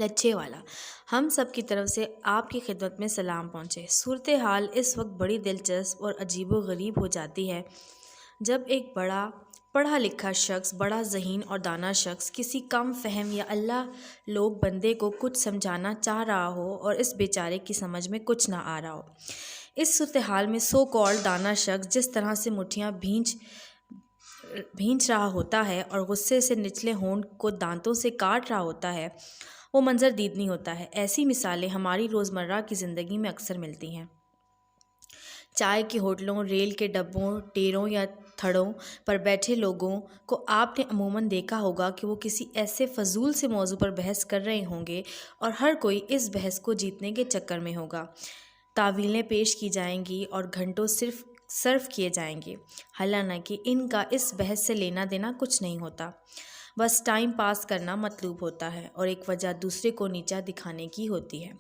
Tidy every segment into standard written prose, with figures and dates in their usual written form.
لچھے والا، ہم سب کی طرف سے آپ کی خدمت میں سلام پہنچے۔ صورتحال اس وقت بڑی دلچسپ اور عجیب و غریب ہو جاتی ہے جب ایک بڑا پڑھا لکھا شخص، بڑا ذہین اور دانا شخص کسی کم فہم یا اللہ لوگ بندے کو کچھ سمجھانا چاہ رہا ہو اور اس بیچارے کی سمجھ میں کچھ نہ آ رہا ہو۔ اس صورتحال میں سو کالڈ دانا شخص جس طرح سے مٹھیاں بھینچ رہا ہوتا ہے اور غصے سے نچلے ہونٹ کو دانتوں سے کاٹ رہا ہوتا ہے، وہ منظر دیدنی ہوتا ہے۔ ایسی مثالیں ہماری روزمرہ کی زندگی میں اکثر ملتی ہیں۔ چائے کے ہوٹلوں، ریل کے ڈبوں، ٹیروں یا تھڑوں پر بیٹھے لوگوں کو آپ نے عموماً دیکھا ہوگا کہ وہ کسی ایسے فضول سے موضوع پر بحث کر رہے ہوں گے اور ہر کوئی اس بحث کو جیتنے کے چکر میں ہوگا۔ تعویلیں پیش کی جائیں گی اور گھنٹوں صرف کیے جائیں گے، حالانکہ ان کا اس بحث سے لینا دینا کچھ نہیں ہوتا، بس ٹائم پاس کرنا مطلوب ہوتا ہے اور ایک وجہ دوسرے کو نیچا دکھانے کی ہوتی ہے۔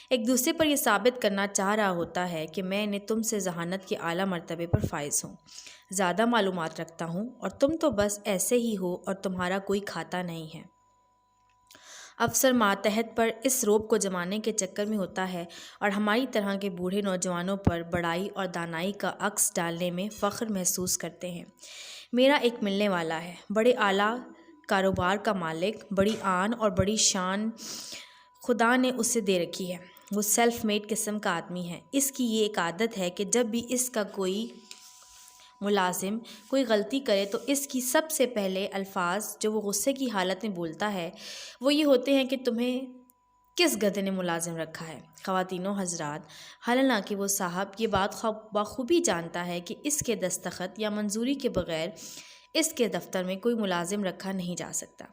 ایک دوسرے پر یہ ثابت کرنا چاہ رہا ہوتا ہے کہ میں نے تم سے ذہانت کے اعلیٰ مرتبے پر فائز ہوں، زیادہ معلومات رکھتا ہوں اور تم تو بس ایسے ہی ہو اور تمہارا کوئی کھاتا نہیں ہے۔ افسر ماتحت پر اس رعب کو جمانے کے چکر میں ہوتا ہے اور ہماری طرح کے بوڑھے نوجوانوں پر بڑائی اور دانائی کا عکس ڈالنے میں فخر محسوس کرتے ہیں۔ میرا ایک ملنے والا ہے، بڑے اعلیٰ کاروبار کا مالک، بڑی آن اور بڑی شان خدا نے اسے دے رکھی ہے۔ وہ سیلف میڈ قسم کا آدمی ہے۔ اس کی یہ ایک عادت ہے کہ جب بھی اس کا کوئی ملازم کوئی غلطی کرے تو اس کی سب سے پہلے الفاظ جو وہ غصے کی حالت میں بولتا ہے وہ یہ ہوتے ہیں کہ تمہیں کس گدھے نے ملازم رکھا ہے؟ خواتین و حضرات، حالانکہ وہ صاحب یہ بات بخوبی جانتا ہے کہ اس کے دستخط یا منظوری کے بغیر اس کے دفتر میں کوئی ملازم رکھا نہیں جا سکتا۔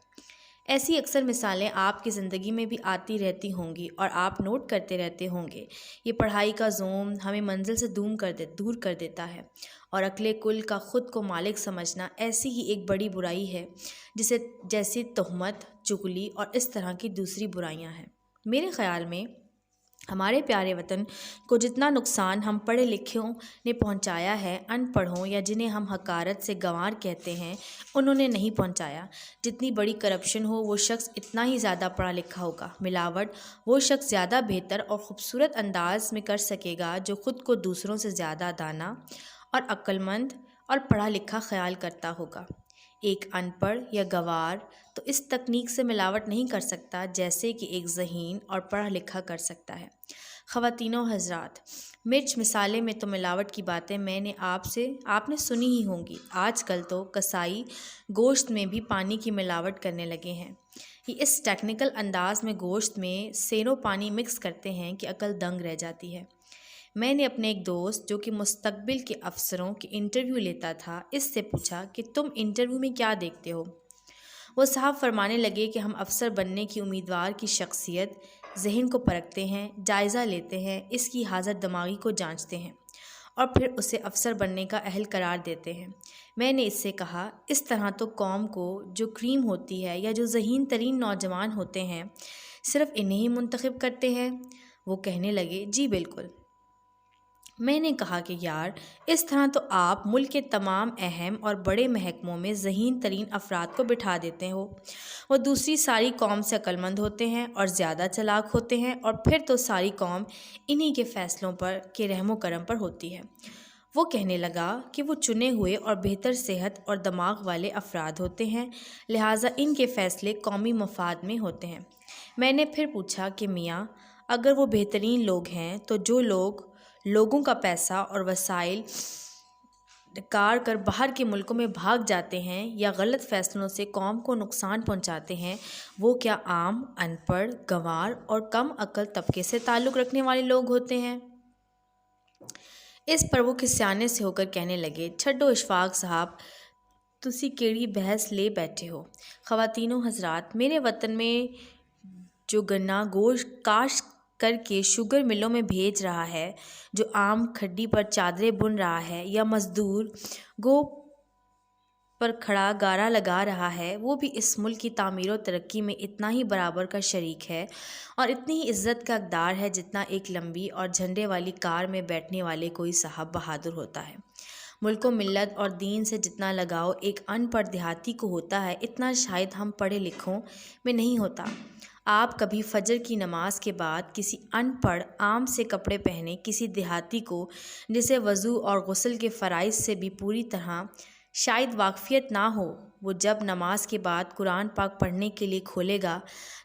ایسی اکثر مثالیں آپ کی زندگی میں بھی آتی رہتی ہوں گی اور آپ نوٹ کرتے رہتے ہوں گے۔ یہ پڑھائی کا زوم ہمیں منزل سے دور کر دیتا ہے اور عقل کل کا خود کو مالک سمجھنا ایسی ہی ایک بڑی برائی ہے جیسے تہمت، چغلی اور اس طرح کی دوسری برائیاں ہیں۔ میرے خیال میں ہمارے پیارے وطن کو جتنا نقصان ہم پڑھے لکھوں نے پہنچایا ہے، ان پڑھوں یا جنہیں ہم حقارت سے گنوار کہتے ہیں، انہوں نے نہیں پہنچایا۔ جتنی بڑی کرپشن ہو وہ شخص اتنا ہی زیادہ پڑھا لکھا ہوگا۔ ملاوٹ وہ شخص زیادہ بہتر اور خوبصورت انداز میں کر سکے گا جو خود کو دوسروں سے زیادہ دانا اور عقل مند اور پڑھا لکھا خیال کرتا ہوگا۔ ایک ان پڑھ یا گنوار تو اس تکنیک سے ملاوٹ نہیں کر سکتا جیسے کہ ایک ذہین اور پڑھا لکھا کر سکتا ہے۔ خواتین و حضرات، مرچ مسالے میں تو ملاوٹ کی باتیں آپ نے سنی ہی ہوں گی۔ آج کل تو کسائی گوشت میں بھی پانی کی ملاوٹ کرنے لگے ہیں۔ یہ اس ٹیکنیکل انداز میں گوشت میں سینو پانی مکس کرتے ہیں کہ عقل دنگ رہ جاتی ہے۔ میں نے اپنے ایک دوست جو کہ مستقبل کے افسروں کے انٹرویو لیتا تھا، اس سے پوچھا کہ تم انٹرویو میں کیا دیکھتے ہو؟ وہ صاحب فرمانے لگے کہ ہم افسر بننے کی امیدوار کی شخصیت، ذہن کو پرکھتے ہیں، جائزہ لیتے ہیں، اس کی حاضر دماغی کو جانچتے ہیں اور پھر اسے افسر بننے کا اہل قرار دیتے ہیں۔ میں نے اس سے کہا، اس طرح تو قوم کو جو کریم ہوتی ہے یا جو ذہین ترین نوجوان ہوتے ہیں صرف انہیں ہی منتخب کرتے ہیں؟ وہ کہنے لگے، جی بالکل۔ میں نے کہا کہ یار، اس طرح تو آپ ملک کے تمام اہم اور بڑے محکموں میں ذہین ترین افراد کو بٹھا دیتے ہو۔ وہ دوسری ساری قوم سے عقل مند ہوتے ہیں اور زیادہ چالاک ہوتے ہیں اور پھر تو ساری قوم انہی کے فیصلوں پر کے رحم و کرم پر ہوتی ہے۔ وہ کہنے لگا کہ وہ چنے ہوئے اور بہتر صحت اور دماغ والے افراد ہوتے ہیں، لہٰذا ان کے فیصلے قومی مفاد میں ہوتے ہیں۔ میں نے پھر پوچھا کہ میاں، اگر وہ بہترین لوگ ہیں تو جو لوگوں کا پیسہ اور وسائل کار کر باہر کے ملکوں میں بھاگ جاتے ہیں یا غلط فیصلوں سے قوم کو نقصان پہنچاتے ہیں، وہ کیا عام، ان پڑھ، گنوار اور کم عقل طبقے سے تعلق رکھنے والے لوگ ہوتے ہیں؟ اس پر وہ کھسیانے سے ہو کر کہنے لگے، چھڈو اشفاق صاحب، تسی کیڑی بحث لے بیٹھے ہو۔ خواتین و حضرات، میرے وطن میں جو گنا گوشت کاشت کر کے شوگر ملوں میں بھیج رہا ہے، جو عام کھڈی پر چادریں بن رہا ہے یا مزدور گو پر کھڑا گارا لگا رہا ہے، وہ بھی اس ملک کی تعمیر و ترقی میں اتنا ہی برابر کا شریک ہے اور اتنی ہی عزت کا حقدار ہے جتنا ایک لمبی اور جھنڈے والی کار میں بیٹھنے والے کوئی صاحب بہادر ہوتا ہے۔ ملک و ملت اور دین سے جتنا لگاؤ ایک ان پڑھ دیہاتی کو ہوتا ہے، اتنا شاید ہم پڑھے لکھوں میں نہیں ہوتا۔ آپ کبھی فجر کی نماز کے بعد کسی ان پڑھ عام سے کپڑے پہنے کسی دیہاتی کو جسے وضو اور غسل کے فرائض سے بھی پوری طرح شاید واقفیت نہ ہو، وہ جب نماز کے بعد قرآن پاک پڑھنے کے لیے کھولے گا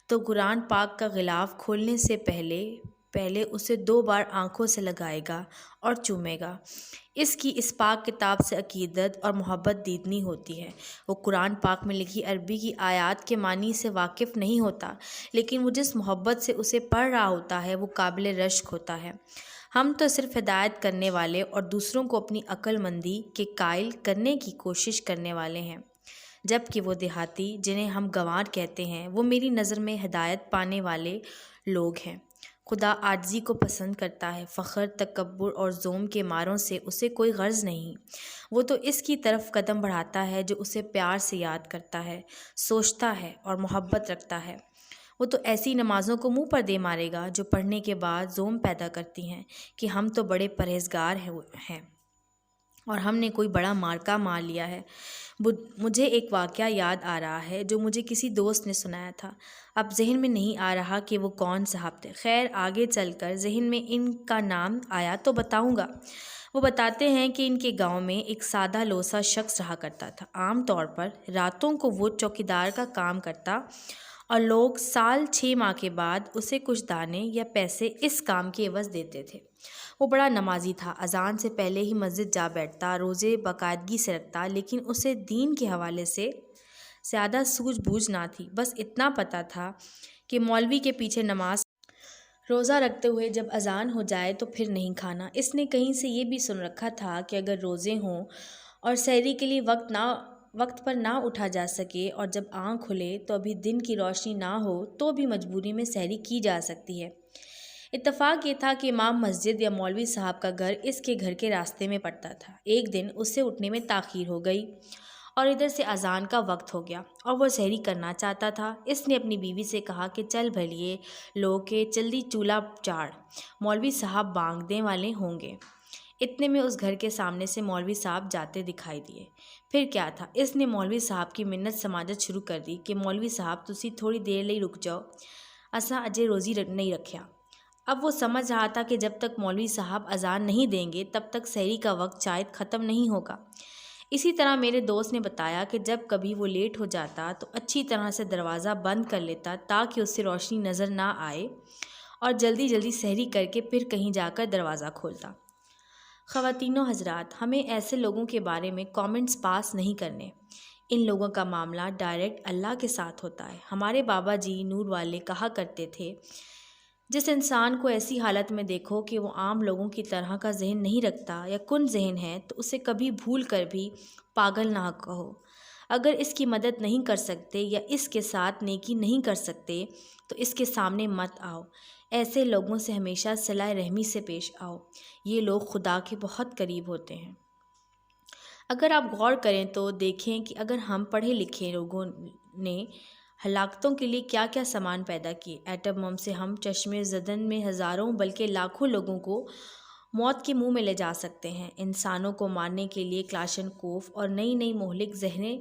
تو قرآن پاک کا غلاف کھولنے سے پہلے اسے 2 بار آنکھوں سے لگائے گا اور چومے گا۔ اس کی اس پاک کتاب سے عقیدت اور محبت دیدنی ہوتی ہے۔ وہ قرآن پاک میں لکھی عربی کی آیات کے معنی سے واقف نہیں ہوتا، لیکن وہ جس محبت سے اسے پڑھ رہا ہوتا ہے وہ قابل رشک ہوتا ہے۔ ہم تو صرف ہدایت کرنے والے اور دوسروں کو اپنی عقل مندی کے قائل کرنے کی کوشش کرنے والے ہیں، جبکہ وہ دیہاتی جنہیں ہم گنوار کہتے ہیں وہ میری نظر میں ہدایت پانے والے لوگ ہیں۔ خدا عاجزی کو پسند کرتا ہے، فخر، تکبر اور ظلم کے ماروں سے اسے کوئی غرض نہیں۔ وہ تو اس کی طرف قدم بڑھاتا ہے جو اسے پیار سے یاد کرتا ہے، سوچتا ہے اور محبت رکھتا ہے۔ وہ تو ایسی نمازوں کو منہ پر دے مارے گا جو پڑھنے کے بعد ظلم پیدا کرتی ہیں کہ ہم تو بڑے پرہیزگار ہیں اور ہم نے کوئی بڑا مارکا مار لیا ہے۔ مجھے ایک واقعہ یاد آ رہا ہے جو مجھے کسی دوست نے سنایا تھا۔ اب ذہن میں نہیں آ رہا کہ وہ کون صاحب تھے، خیر آگے چل کر ذہن میں ان کا نام آیا تو بتاؤں گا۔ وہ بتاتے ہیں کہ ان کے گاؤں میں ایک سادہ لوسا شخص رہا کرتا تھا۔ عام طور پر راتوں کو وہ چوکیدار کا کام کرتا اور لوگ سال 6 ماہ کے بعد اسے کچھ دانے یا پیسے اس کام کے عوض دیتے تھے۔ وہ بڑا نمازی تھا، اذان سے پہلے ہی مسجد جا بیٹھتا، روزے باقاعدگی سے رکھتا، لیکن اسے دین کے حوالے سے زیادہ سوجھ بوجھ نہ تھی۔ بس اتنا پتہ تھا کہ مولوی کے پیچھے نماز روزہ رکھتے ہوئے جب اذان ہو جائے تو پھر نہیں کھانا۔ اس نے کہیں سے یہ بھی سن رکھا تھا کہ اگر روزے ہوں اور سحری کے لیے وقت پر نہ اٹھا جا سکے اور جب آنکھ کھلے تو ابھی دن کی روشنی نہ ہو تو بھی مجبوری میں سحری کی جا سکتی ہے۔ اتفاق یہ تھا کہ امام مسجد یا مولوی صاحب کا گھر اس کے گھر کے راستے میں پڑتا تھا۔ ایک دن اس سے اٹھنے میں تاخیر ہو گئی اور ادھر سے اذان کا وقت ہو گیا اور وہ سحری کرنا چاہتا تھا۔ اس نے اپنی بیوی سے کہا کہ چل بھلیے لو کہ جلدی چولہا چاڑھ، مولوی صاحب بانگنے والے ہوں گے۔ اتنے میں اس گھر کے سامنے سے مولوی صاحب جاتے دکھائی دیے۔ پھر کیا تھا، اس نے مولوی صاحب کی منت سماجت شروع کر دی کہ مولوی صاحب تسی تھوڑی دیر لئی رک جاؤ، اساں اجے روزی نہیں رکھیا۔ اب وہ سمجھ رہا تھا کہ جب تک مولوی صاحب اذان نہیں دیں گے تب تک سحری کا وقت شاید ختم نہیں ہوگا۔ اسی طرح میرے دوست نے بتایا کہ جب کبھی وہ لیٹ ہو جاتا تو اچھی طرح سے دروازہ بند کر لیتا تاکہ اس سے روشنی نظر نہ آئے اور جلدی سحری کر کے پھر کہیں جا کر دروازہ کھولتا۔ خواتین و حضرات، ہمیں ایسے لوگوں کے بارے میں کامنٹس پاس نہیں کرنے۔ ان لوگوں کا معاملہ ڈائریکٹ اللہ کے ساتھ ہوتا ہے۔ ہمارے بابا جی نور والے کہا کرتے تھے، جس انسان کو ایسی حالت میں دیکھو کہ وہ عام لوگوں کی طرح کا ذہن نہیں رکھتا یا کن ذہن ہے تو اسے کبھی بھول کر بھی پاگل نہ کہو۔ اگر اس کی مدد نہیں کر سکتے یا اس کے ساتھ نیکی نہیں کر سکتے تو اس کے سامنے مت آؤ۔ ایسے لوگوں سے ہمیشہ صلہ رحمی سے پیش آؤ، یہ لوگ خدا کے بہت قریب ہوتے ہیں۔ اگر آپ غور کریں تو دیکھیں کہ اگر ہم پڑھے لکھے لوگوں نے ہلاکتوں کے لیے کیا کیا سامان پیدا کیے۔ ایٹم بم سے ہم چشمے زدن میں ہزاروں بلکہ لاکھوں لوگوں کو موت کے منہ میں لے جا سکتے ہیں۔ انسانوں کو مارنے کے لیے کلاشن کوف اور نئی مہلک زہریں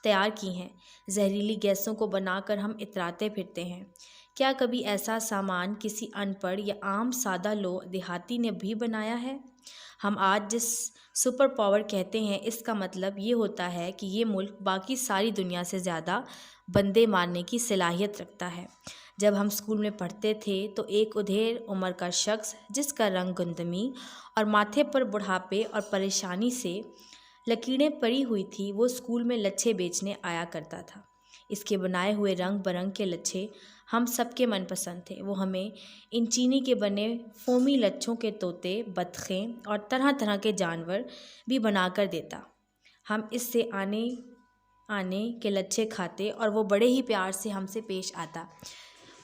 تیار کی ہیں۔ زہریلی گیسوں کو بنا کر ہم اتراتے پھرتے ہیں۔ کیا کبھی ایسا سامان کسی ان پڑھ یا عام سادہ دیہاتی نے بھی بنایا ہے؟ ہم آج جس سپر پاور کہتے ہیں اس کا مطلب یہ ہوتا ہے کہ یہ ملک باقی ساری دنیا سے زیادہ بندے مارنے کی صلاحیت رکھتا ہے۔ جب ہم اسکول میں پڑھتے تھے تو ایک ادھیڑ عمر کا شخص جس کا رنگ گندمی اور ماتھے پر بڑھاپے اور پریشانی سے لکیریں پڑی ہوئی تھی، وہ اسکول میں لچھے بیچنے آیا کرتا تھا۔ اس کے بنائے ہوئے رنگ برنگ کے لچھے ہم سب کے من پسند تھے۔ وہ ہمیں ان چینی کے بنے فومی لچھوں کے طوطے، بطخیں اور طرح کے جانور بھی بنا کر دیتا۔ ہم اس سے آنے کے لچھے کھاتے اور وہ بڑے ہی پیار سے ہم سے پیش آتا۔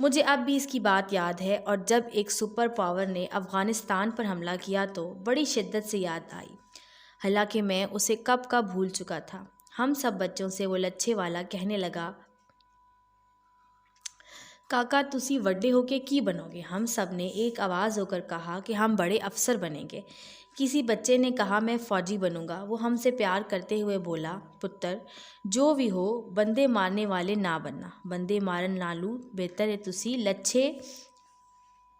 مجھے اب بھی اس کی بات یاد ہے اور جب ایک سپر پاور نے افغانستان پر حملہ کیا تو بڑی شدت سے یاد آئی، حالانکہ میں اسے کب کا بھول چکا تھا۔ ہم سب بچوں سے وہ لچھے والا کہنے لگا، کاکا تسی وڈے ہو کے کی بنو گے؟ ہم سب نے ایک آواز ہو کر کہا کہ ہم بڑے افسر بنیں گے۔ کسی بچے نے کہا میں فوجی بنوں گا۔ وہ ہم سے پیار کرتے ہوئے بولا، پتر جو بھی ہو بندے مارنے والے نہ بننا، بندے مارن نالو بہتر ہے تسی لچھے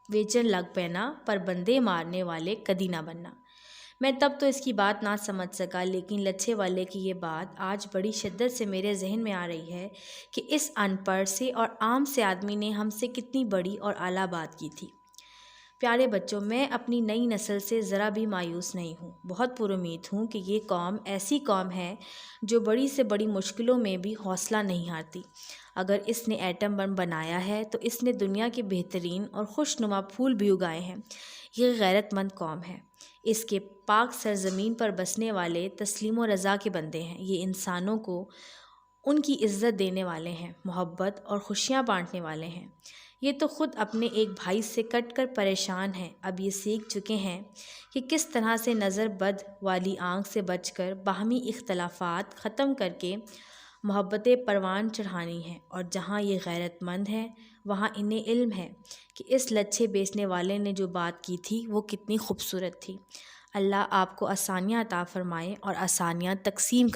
ویچن لگ پینا، پر بندے مارنے والے کدی نہ بننا۔ میں تب تو اس کی بات نہ سمجھ سکا، لیکن لچھے والے کی یہ بات آج بڑی شدت سے میرے ذہن میں آ رہی ہے کہ اس ان پڑھ سے اور عام سے آدمی نے ہم سے کتنی بڑی اور اعلیٰ بات کی تھی۔ پیارے بچوں، میں اپنی نئی نسل سے ذرا بھی مایوس نہیں ہوں۔ بہت پر امید ہوں کہ یہ قوم ایسی قوم ہے جو بڑی سے بڑی مشکلوں میں بھی حوصلہ نہیں ہارتی۔ اگر اس نے ایٹم بم بنایا ہے تو اس نے دنیا کے بہترین اور خوش نما پھول بھی اگائے ہیں۔ یہ غیرت مند قوم ہے۔ اس کے پاک سرزمین پر بسنے والے تسلیم و رضا کے بندے ہیں۔ یہ انسانوں کو ان کی عزت دینے والے ہیں، محبت اور خوشیاں بانٹنے والے ہیں۔ یہ تو خود اپنے ایک بھائی سے کٹ کر پریشان ہیں۔ اب یہ سیکھ چکے ہیں کہ کس طرح سے نظر بد والی آنکھ سے بچ کر باہمی اختلافات ختم کر کے محبت پروان چڑھانی ہے، اور جہاں یہ غیرت مند ہیں وہاں انہیں علم ہے کہ اس لچھے بیچنے والے نے جو بات کی تھی وہ کتنی خوبصورت تھی۔ اللہ آپ کو آسانیاں عطا فرمائے اور آسانیاں تقسیم